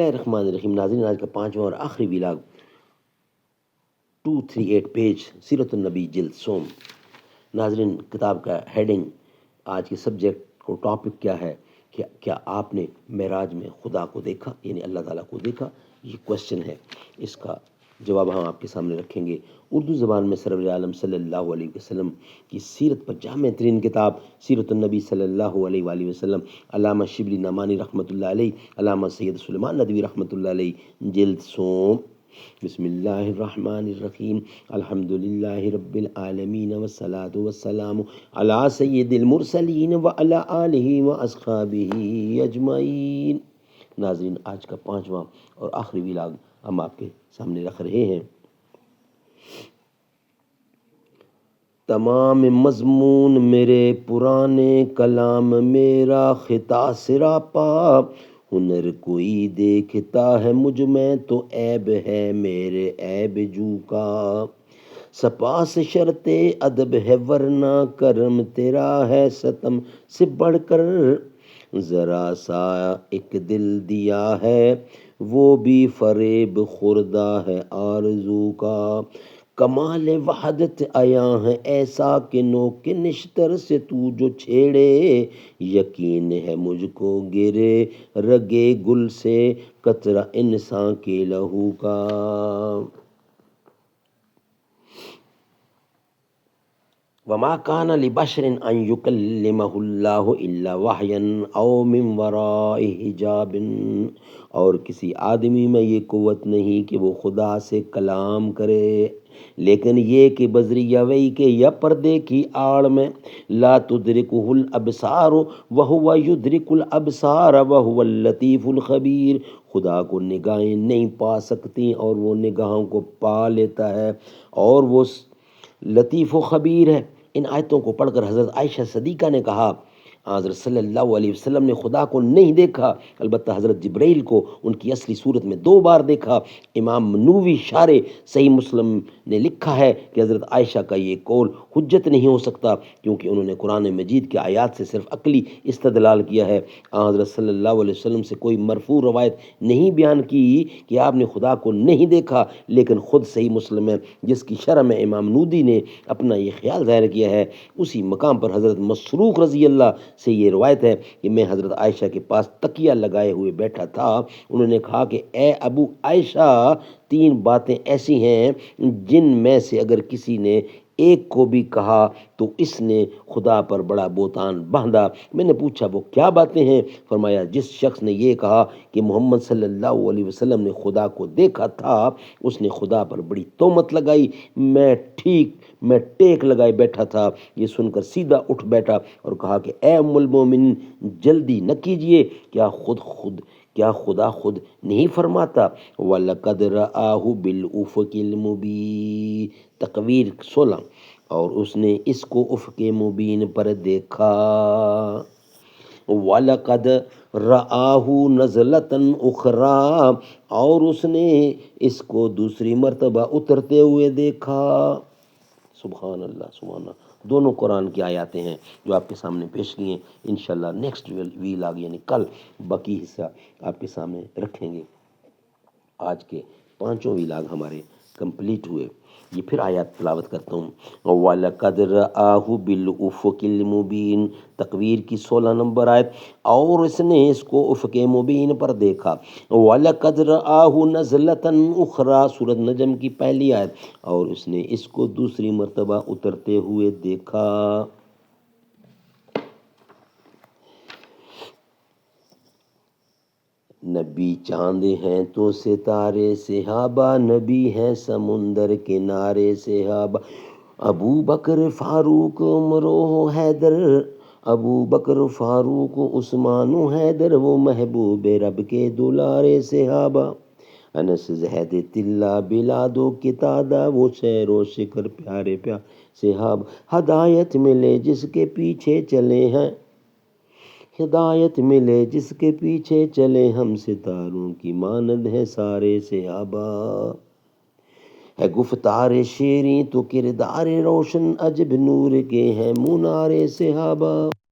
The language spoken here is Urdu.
الرحمن الرحیم. ناظرین، آج کا 5واں اور آخری ویلاگ 238 پیج سیرت النبی جلد سوم. ناظرین، کتاب کا ہیڈنگ، آج کے سبجیکٹ کو ٹاپک کیا ہے کہ کیا آپ نے معراج میں خدا کو دیکھا، یعنی اللہ تعالیٰ کو دیکھا؟ یہ کوشچن ہے. اس کا جواب ہم آپ کے سامنے رکھیں گے اردو زبان میں. سرور عالم صلی اللہ علیہ وسلم کی سیرت پر جامع ترین کتاب سیرت النبی صلی اللہ علیہ وآلہ وسلم، علامہ شبلی نعمانی رحمۃ اللہ علیہ، علامہ سید سلیمان ندوی رحمۃ اللہ علیہ، جلد سوم. بسم اللہ الرحمن الرحیم. الحمد للہ رب العالمین والصلاة والسلام علی سید المرسلین وعلی آلہ واصحابہ اجمعین. ناظرین، آج کا 5واں اور آخری ویلاگ ہم آپ کے سامنے رکھ رہے ہیں. تمام مضمون میرے پرانے کلام، میرا خطا سراپا، ہنر کوئی دیکھتا ہے مجھ میں تو عیب ہے میرے عیب جو کا. سپاس شرط ادب ہے ورنہ کرم تیرا ہے ستم سے بڑھ کر. ذرا سا ایک دل دیا ہے وہ بھی فریب خوردہ ہے آرزو کا. کمال وحدت عیاں ہے ایسا کہ نو کے نشتر سے تو جو چھیڑے. یقین ہے مجھ کو گرے رگے گل سے قطرہ انسان کے لہو کا. وما کان لبشر ان یکلمہ اللہ الا وحیا او من وراء حجاب. اور کسی آدمی میں یہ قوت نہیں کہ وہ خدا سے کلام کرے، لیکن یہ کہ بذریعہ وحی کے یا پردے کی آڑ میں. لا تدرکہ الابصار وہو یدرک الابصار وہو اللطیف الخبیر. خدا کو نگاہیں نہیں پا سکتی اور وہ نگاہوں کو پا لیتا ہے، اور وہ لطیف و خبیر ہے. ان آیتوں کو پڑھ کر حضرت عائشہ صدیقہ نے کہا، حضرت صلی اللہ علیہ وسلم نے خدا کو نہیں دیکھا، البتہ حضرت جبرائیل کو ان کی اصلی صورت میں 2 بار دیکھا. امام منوی شارح صحیح مسلم نے لکھا ہے کہ حضرت عائشہ کا یہ قول حجت نہیں ہو سکتا، کیونکہ انہوں نے قرآن مجید کے آیات سے صرف عقلی استدلال کیا ہے. حضرت صلی اللہ علیہ وسلم سے کوئی مرفوع روایت نہیں بیان کی کہ آپ نے خدا کو نہیں دیکھا، لیکن خود صحیح مسلم ہے جس کی شرح میں امام نودی نے اپنا یہ خیال ظاہر کیا ہے. اسی مقام پر حضرت مسروق رضی اللہ سے یہ روایت ہے کہ میں حضرت عائشہ کے پاس تکیہ لگائے ہوئے بیٹھا تھا. انہوں نے کہا کہ اے ابو عائشہ، 3 باتیں ایسی ہیں جن میں سے اگر کسی نے ایک کو بھی کہا تو اس نے خدا پر بڑا بہتان باندھا. میں نے پوچھا وہ کیا باتیں ہیں؟ فرمایا جس شخص نے یہ کہا کہ محمد صلی اللہ علیہ وسلم نے خدا کو دیکھا تھا، اس نے خدا پر بڑی تہمت لگائی. میں ٹیک لگائے بیٹھا تھا. یہ سن کر سیدھا اٹھ بیٹھا اور کہا کہ اے ام المومنین، جلدی نہ کیجئے، کیا خدا خود نہیں فرماتا وَلَقَدْ رَآهُ بِالْأُفُقِ الْمُبِينِ، تکویر 16، اور اس نے اس کو افق مبین پر دیکھا. وَلَقَدْ رَآهُ نَزْلَةً أُخْرَى، اور اس نے اس کو دوسری مرتبہ اترتے ہوئے دیکھا. سبحان اللہ، سبحان اللہ. دونوں قرآن کی آیاتیں ہیں جو آپ کے سامنے پیش کی ہیں. انشاءاللہ نیکسٹ ویلاگ یعنی کل باقی حصہ آپ کے سامنے رکھیں گے. آج کے 5 ویلاگ ہمارے کمپلیٹ ہوئے. یہ پھر آیات تلاوت کرتا ہوں. وَلَقَدْ رَآهُ بِالْأُفُقِ الْمُبِينِ، تکویر کی 16 نمبر آیت، اور اس نے اس کو افق مبین پر دیکھا. وَلَقَدْ رَآهُ نَزْلَةً أُخْرَى، سورۃ نجم کی پہلی آیت، اور اس نے اس کو دوسری مرتبہ اترتے ہوئے دیکھا. نبی چاند ہیں تو ستارے صحابہ، نبی ہیں سمندر کنارے صحابہ. ابو بکر فاروق عمر و حیدر، ابو بکر فاروق عثمان و حیدر، وہ محبوب رب کے دلارے صحابہ. انس زہد طلہ بلاد و قتادہ، وہ سیر و شکر پیارے صحابہ. ہدایت ملے جس کے پیچھے چلے ہیں، ہدایت ملے جس کے پیچھے چلے، ہم ستاروں کی مانند ہے سارے صحابہ. ہے گفتار شیریں تو کردار روشن، عجب نور کے ہیں منارے صحابہ.